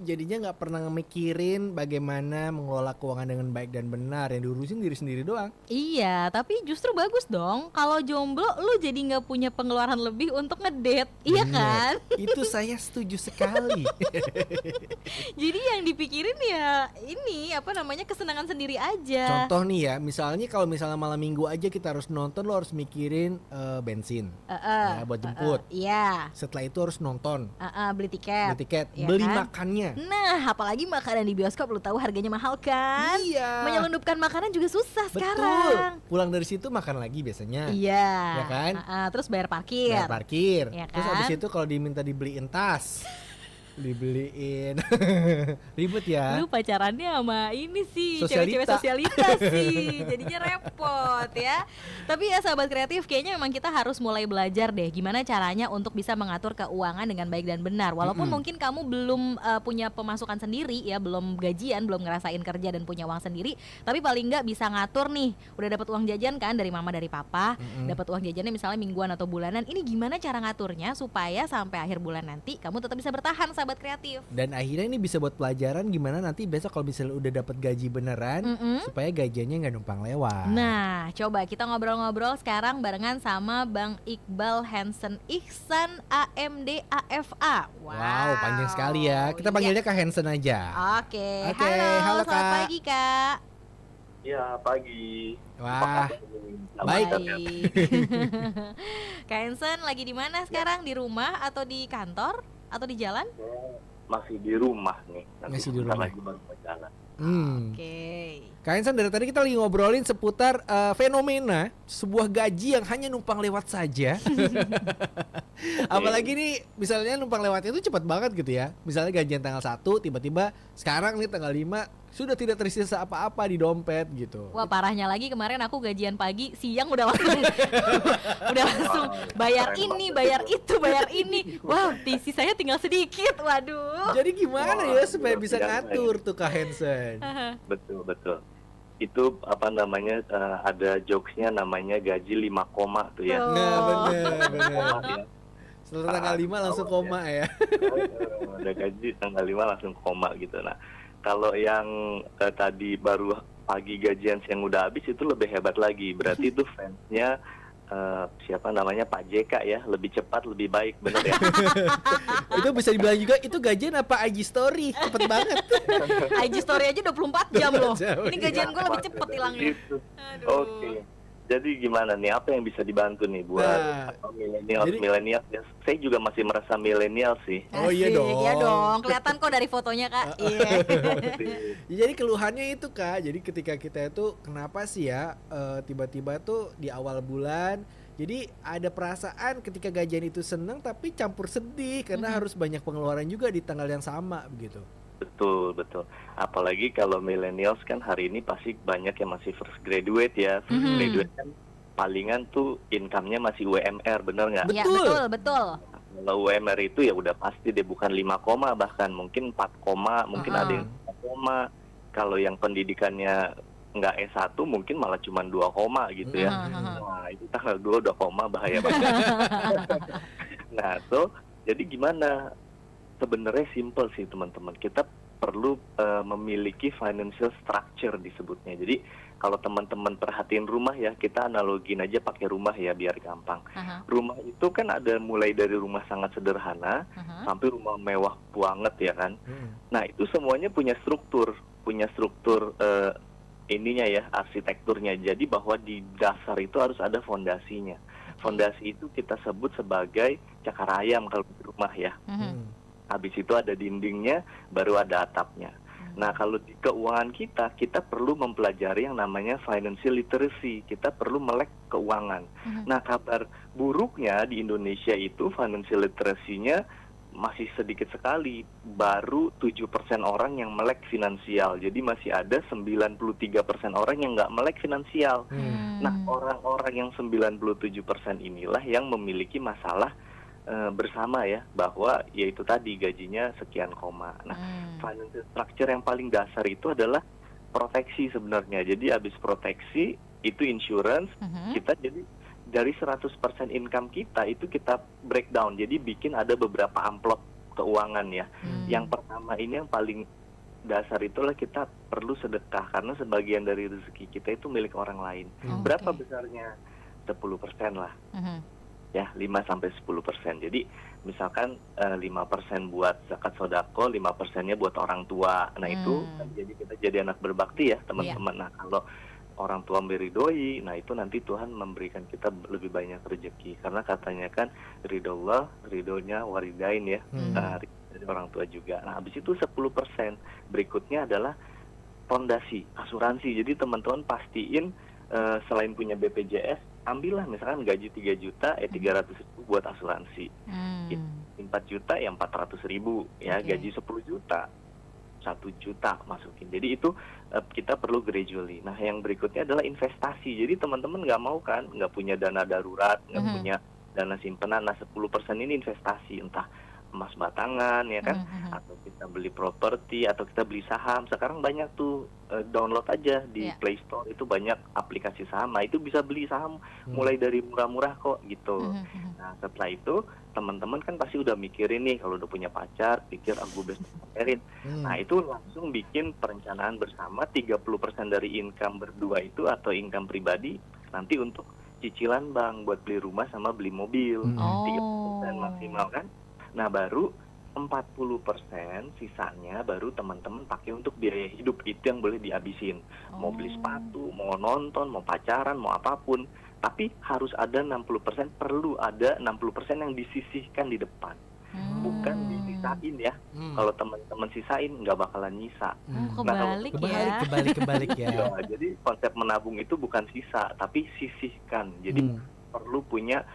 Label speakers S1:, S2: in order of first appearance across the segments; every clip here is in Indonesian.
S1: jadinya nggak pernah mikirin bagaimana mengelola keuangan dengan baik dan benar. Yang diurusin diri sendiri doang.
S2: Iya, tapi justru bagus dong kalau jomblo lu jadi nggak punya pengeluaran lebih untuk ngedate, iya
S1: Bener.
S2: kan?
S1: Itu saya setuju sekali.
S2: Jadi yang dipikirin ya ini apa namanya kesenangan sendiri aja.
S1: Contoh nih ya, misalnya kalau misalnya malam minggu aja kita harus nonton, lo harus mikirin bensin ya, buat jemput.
S2: Iya,
S1: Setelah itu harus nonton,
S2: beli tiket.
S1: beli tiket,
S2: Iya
S1: beli
S2: kan?
S1: makannya.
S2: Nah, apalagi makanan di bioskop lu tahu harganya mahal kan?
S1: Iya.
S2: Menyelundupkan makanan juga susah
S1: Betul.
S2: sekarang.
S1: Pulang dari situ makan lagi biasanya.
S2: Iya.
S1: Ya kan?
S2: Terus bayar parkir.
S1: Bayar parkir.
S2: Iya
S1: Terus
S2: kan?
S1: habis itu kalau diminta dibeliin tas, dibeliin ribet ya.
S2: Lu pacarannya sama ini sih,
S1: Sosialita.
S2: cewek-cewek sosialitas sih. Jadinya repot ya. Tapi ya sahabat kreatif, kayaknya memang kita harus mulai belajar deh gimana caranya untuk bisa mengatur keuangan dengan baik dan benar. Walaupun mungkin kamu belum punya pemasukan sendiri ya, belum gajian, belum ngerasain kerja dan punya uang sendiri, tapi paling nggak bisa ngatur nih. Udah dapat uang jajan kan dari mama dari papa, dapat uang jajannya misalnya mingguan atau bulanan. Ini gimana cara ngaturnya supaya sampai akhir bulan nanti kamu tetap bisa bertahan sahabat kreatif.
S1: Dan akhirnya ini bisa buat pelajaran gimana nanti besok kalau misalnya udah dapat gaji beneran, supaya gajiannya nggak numpang lewat.
S2: Nah, coba kita ngobrol-ngobrol sekarang barengan sama Bang Iqbal Hansen Ihsan AMD AFA.
S1: Wow, panjang sekali ya. Kita
S2: Iya.
S1: panggilnya Kak Hansen aja.
S2: Oke,
S1: Oke,
S2: halo,
S1: halo,
S2: selamat
S1: Kak.
S2: pagi Kak.
S3: Ya, pagi.
S1: Wah,
S3: Apa kabar nih? Selamat
S1: baik.
S3: siang.
S2: Kak Hansen lagi di mana sekarang? Di rumah atau di kantor atau di jalan?
S3: Saya masih di rumah nih.
S1: Masih di
S3: sebentar
S1: rumah.
S3: lagi baru mau jalan.
S2: Oke.
S1: Kak Hansen, dari tadi kita lagi ngobrolin seputar fenomena sebuah gaji yang hanya numpang lewat saja. Apalagi nih misalnya numpang lewatnya itu cepat banget gitu ya. Misalnya gajian tanggal 1, tiba-tiba sekarang nih tanggal 5 sudah tidak tersisa apa-apa di dompet gitu.
S2: Wah, parahnya lagi kemarin aku gajian pagi, siang udah langsung udah langsung bayar ini, bayar itu, bayar ini. Wah, sisanya tinggal sedikit. Waduh.
S1: Jadi gimana
S3: Wah,
S1: ya supaya
S3: luar
S1: bisa
S3: biasa
S1: ngatur tuh Kak Hansen?
S3: Betul. Itu apa namanya ada jokesnya namanya gaji 5 koma tuh ya.
S2: Oh.
S1: Nah, bener.
S3: Koma ya.
S1: Setelah tanggal 5 langsung koma ya.
S3: Ada gaji tanggal 5 langsung koma gitu. Nah, kalau yang tadi baru pagi gajian siang udah habis itu lebih hebat lagi. Berarti itu fansnya siapa namanya Pak JK ya, lebih cepat lebih baik, bener ya.
S1: Itu bisa dibilang juga itu gajian apa IG story? Cepet banget.
S2: IG story aja 24 jam loh.
S1: Jauh,
S2: Ini gajian gue lebih cepet hilangnya.
S3: Gitu.
S2: Aduh.
S3: Oke. Jadi gimana nih, apa yang bisa dibantu nih buat
S1: Nah, jadi-
S3: milenial ya? Saya juga masih merasa milenial sih.
S1: Oh, iya
S2: Asik,
S1: dong.
S2: Iya dong, kelihatan kok dari fotonya Kak. Iya.
S1: Ya, jadi keluhannya itu Kak, jadi ketika kita itu kenapa sih ya tiba-tiba tuh di awal bulan, jadi ada perasaan ketika gajian itu seneng tapi campur sedih karena harus banyak pengeluaran juga di tanggal yang sama begitu.
S3: Betul. Apalagi kalau millennials kan hari ini pasti banyak yang masih first graduate ya. First graduate kan palingan tuh income-nya masih UMR, bener nggak?
S2: Iya,
S1: Betul.
S2: betul.
S3: Kalau UMR itu ya udah pasti deh, bukan 5 koma, bahkan mungkin 4 koma, mungkin ada yang 4 koma. Kalau yang pendidikannya nggak S1 mungkin malah cuma 2 koma gitu ya. Nah, itu tanggal 2 udah koma, bahaya banget. Nah, jadi gimana? Sebenarnya simple sih teman-teman. Kita perlu memiliki financial structure disebutnya. Jadi kalau teman-teman perhatiin rumah ya, kita analogin aja pakai rumah ya biar gampang. Rumah itu kan ada mulai dari rumah sangat sederhana sampai rumah mewah banget ya kan. Nah, itu semuanya punya struktur ininya ya, arsitekturnya. Jadi bahwa di dasar itu harus ada fondasinya. Fondasi itu kita sebut sebagai cakar ayam kalau di rumah ya. Habis itu ada dindingnya, baru ada atapnya. Nah, kalau di keuangan kita perlu mempelajari yang namanya financial literacy. Kita perlu melek keuangan. Nah, kabar buruknya di Indonesia itu financial literacy-nya masih sedikit sekali. Baru 7% orang yang melek finansial. Jadi masih ada 93% orang yang nggak melek finansial. Nah, orang-orang yang 97% inilah yang memiliki masalah bersama ya, bahwa yaitu tadi gajinya sekian koma. Nah, financial structure yang paling dasar itu adalah proteksi sebenarnya. Jadi habis proteksi itu insurance, kita jadi dari 100% income kita itu kita breakdown. Jadi bikin ada beberapa amplop keuangan ya. Yang pertama ini yang paling dasar itulah kita perlu sedekah, karena sebagian dari rezeki kita itu milik orang lain. Berapa besarnya? 10% lah. Ya, 5-10%. Jadi misalkan 5% buat zakat sodako, 5%-nya buat orang tua. Nah itu kan jadi kita jadi anak berbakti ya teman-teman. Nah kalau orang tua meridoi, nah itu nanti Tuhan memberikan kita lebih banyak rezeki. Karena katanya kan ridho Allah, ridhonya waridain ya, dari orang tua juga. Nah habis itu 10%. Berikutnya adalah fondasi, asuransi. Jadi teman-teman pastiin selain punya BPJS, ambillah misalkan gaji 3 juta, 300.000 buat asuransi. 4 juta ya 400.000 ya, gaji 10 juta 1 juta masukin. Jadi itu kita perlu gradually. Nah yang berikutnya adalah investasi. Jadi teman-teman nggak mau kan, nggak punya dana darurat, nggak punya dana simpanan. Nah 10% ini investasi, entah emas batangan ya kan, atau kita beli properti, atau kita beli saham. Sekarang banyak tuh, download aja di Play Store itu banyak aplikasi saham. Nah itu bisa beli saham mulai dari murah-murah kok gitu. Nah setelah itu teman-teman kan pasti udah mikirin nih, kalau udah punya pacar pikir aku besok pacarin. Nah itu langsung bikin perencanaan bersama 30% dari income berdua itu atau income pribadi nanti untuk cicilan bank buat beli rumah sama beli mobil. 30% maksimal kan. Nah baru 40% sisanya baru teman-teman pakai untuk biaya hidup, itu yang boleh dihabisin. Mau beli sepatu, mau nonton, mau pacaran, mau apapun. Tapi harus ada 60%, perlu ada 60% yang disisihkan di depan. Bukan disisain ya. Kalau teman-teman sisain nggak bakalan nyisa.
S2: Kebalik
S1: ya.
S3: Ya. Jadi konsep menabung itu bukan sisa, tapi sisihkan. Jadi perlu punya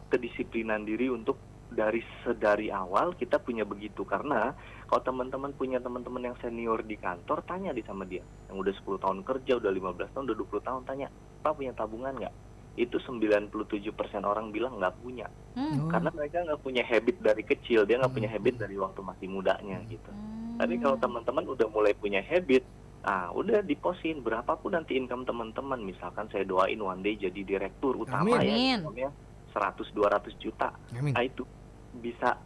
S3: kedisiplinan diri untuk dari awal kita punya begitu. Karena kalau teman-teman punya teman-teman yang senior di kantor, tanya di sama dia yang udah 10 tahun kerja, udah 15 tahun, udah 20 tahun, tanya, Pak punya tabungan nggak? Itu 97% orang bilang nggak punya. Karena mereka nggak punya habit dari kecil, dia nggak punya habit dari waktu masih mudanya gitu. Tapi kalau teman-teman udah mulai punya habit, udah diposin berapapun nanti income teman-teman. Misalkan saya doain one day jadi direktur utama ya 100-200 juta. Nah itu bisa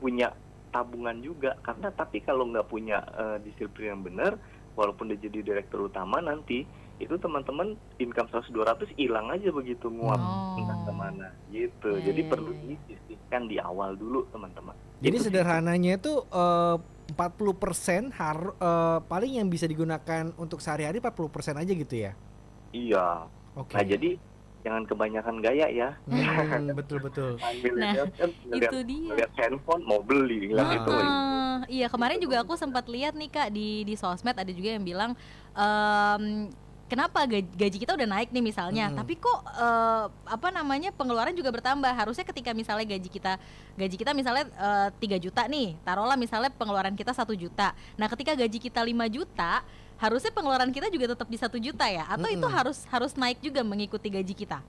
S3: punya tabungan juga. Karena tapi kalau nggak punya disiplin yang benar, walaupun dia jadi direktur utama nanti, itu teman-teman income 100-200 hilang aja begitu, nguap entah kemana gitu. Jadi perlu disisihkan di awal dulu teman-teman.
S1: Jadi itu sederhananya itu 40% paling yang bisa digunakan untuk sehari-hari 40% aja gitu ya?
S3: Iya. Nah jadi jangan kebanyakan gaya ya.
S1: Betul.
S2: Nah itu dia.
S3: Lihat handphone mau beli itu.
S2: Iya kemarin juga aku sempat lihat nih Kak di sosmed ada juga yang bilang kenapa gaji kita udah naik nih misalnya, tapi kok pengeluaran juga bertambah. Harusnya ketika misalnya gaji kita misalnya 3 juta nih, taruhlah misalnya pengeluaran kita 1 juta. Nah ketika gaji kita 5 juta, harusnya pengeluaran kita juga tetap di 1 juta ya? Atau itu harus naik juga mengikuti gaji kita?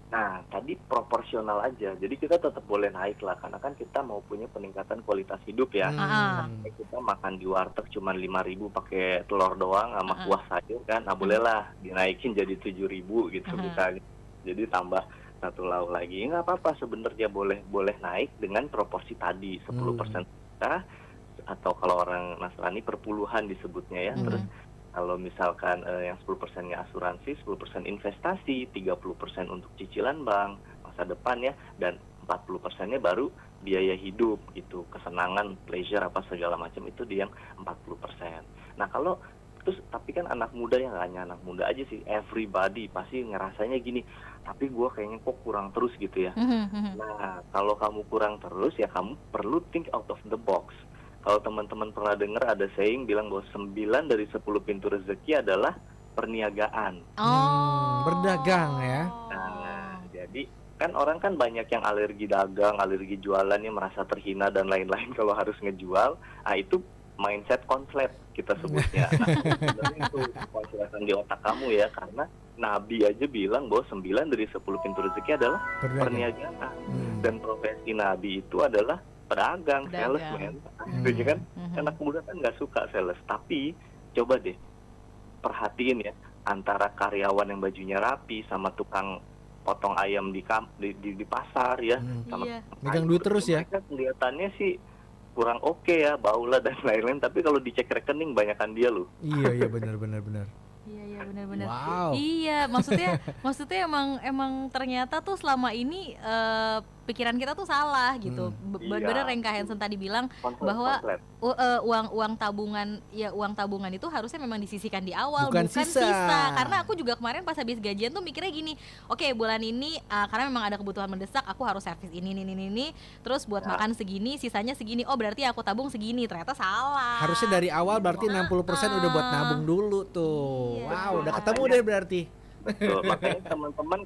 S3: Nah, tadi proporsional aja. Jadi kita tetap boleh naik lah, karena kan kita mau punya peningkatan kualitas hidup ya. Kita makan di warteg cuma 5.000 pakai telur doang sama kuah sayur kan, bolehlah dinaikin jadi 7.000 gitu misalnya. Jadi tambah 1 lauk lagi. Nggak apa-apa sebenarnya, boleh naik dengan proporsi tadi 10% kita, atau kalau orang Nasrani perpuluhan disebutnya ya. Terus kalau misalkan yang 10%-nya asuransi, 10% investasi, 30% untuk cicilan bank masa depan ya, dan 40%-nya baru biaya hidup gitu, kesenangan, pleasure apa segala macam itu di yang 40%. Nah kalau terus tapi kan anak muda, yang nggak hanya anak muda aja sih, everybody pasti ngerasanya gini, tapi gue kayaknya kok kurang terus gitu ya. Nah kalau kamu kurang terus ya kamu perlu think out of the box. Kalau teman-teman pernah dengar ada saying bilang bahwa 9 dari 10 pintu rezeki adalah perniagaan.
S1: Berdagang ya.
S3: Nah, jadi kan orang kan banyak yang alergi dagang, alergi jualan, yang merasa terhina dan lain-lain kalau harus ngejual. Itu mindset konslet kita sebutnya. Nah, sebenarnya itu konsletan di otak kamu ya, karena Nabi aja bilang bahwa 9 dari 10 pintu rezeki adalah perniagaan. Dan profesi Nabi itu adalah pedagang, salesman. Gitu kan? Anak muda kan nggak suka sales, tapi coba deh perhatiin ya, antara karyawan yang bajunya rapi sama tukang potong ayam di pasar ya, sama
S2: Iya.
S1: Megang duit terus ya.
S3: mereka kelihatannya sih kurang oke ya, baulah dan lain-lain, tapi kalau dicek rekening banyakan dia loh.
S1: Iya benar.
S2: Iya benar-benar.
S1: Wow.
S2: Iya, maksudnya emang ternyata tuh selama ini pikiran kita tuh salah gitu.
S3: Iya.
S2: Bener yang Kak Hansen tadi bilang bahwa
S3: Konslet.
S2: uang tabungan itu harusnya memang disisihkan di awal,
S1: Bukan
S2: bukan
S1: sisa.
S2: Karena aku juga kemarin pas habis gajian tuh mikirnya gini, oke bulan ini karena memang ada kebutuhan mendesak, aku harus servis ini, terus buat makan segini, sisanya segini. Oh berarti aku tabung segini. Ternyata salah.
S1: Harusnya dari awal berarti 60% udah buat nabung dulu tuh.
S2: Iya.
S1: Wow, udah ketemu deh berarti.
S3: Betul, makanya teman-teman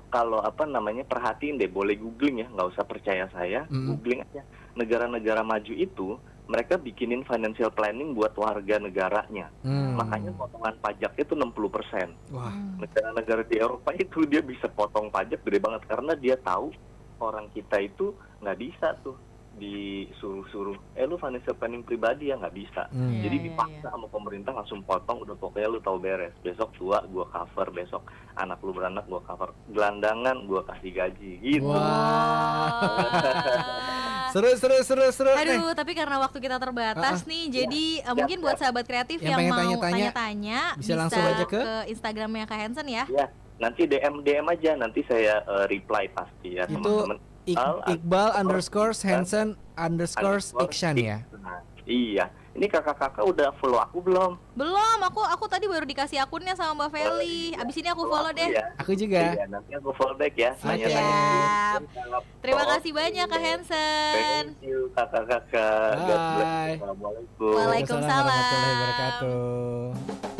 S3: kalau apa namanya perhatiin deh, boleh googling ya, nggak usah percaya saya, googling aja. Negara-negara maju itu mereka bikinin financial planning buat warga negaranya. Makanya potongan pajaknya itu 60%.
S1: Wah.
S3: Negara-negara di Eropa itu dia bisa potong pajak gede banget karena dia tahu orang kita itu nggak bisa tuh disuruh-suruh lu financial planning pribadi ya, nggak bisa. Jadi
S2: Iya,
S3: dipaksa sama pemerintah langsung potong, udah pokoknya lu tahu beres, besok tua gua cover, besok anak lu beranak gua cover, gelandangan gua kasih gaji gitu.
S2: Wah.
S1: Seru.
S2: Aduh, tapi karena waktu kita terbatas nih, jadi mungkin buat sahabat kreatif
S1: Yang
S2: yang
S1: pengen
S2: mau
S1: tanya-tanya,
S2: tanya-tanya
S1: bisa langsung aja ke
S2: Instagramnya Kak Hansen ya.
S3: Ya, nanti DM aja, nanti saya reply pasti ya
S1: Itu
S3: teman-teman.
S1: Iqbal _ Hansen _ Iksan ya.
S3: Iya, ini kakak-kakak udah follow aku belum?
S2: Belum, aku tadi baru dikasih akunnya sama Mbak Feli. Abis ini aku follow deh.
S3: Ya.
S1: Aku juga.
S3: Iya, nanti aku follow back ya.
S2: Siap. Terima kasih banyak Kak Hansen.
S3: Thank you kakak-kakak. God bless.
S1: Bye.
S3: Assalamualaikum.
S2: Waalaikumsalam.
S1: Waalaikumsalam warahmatullahi wabarakatuh.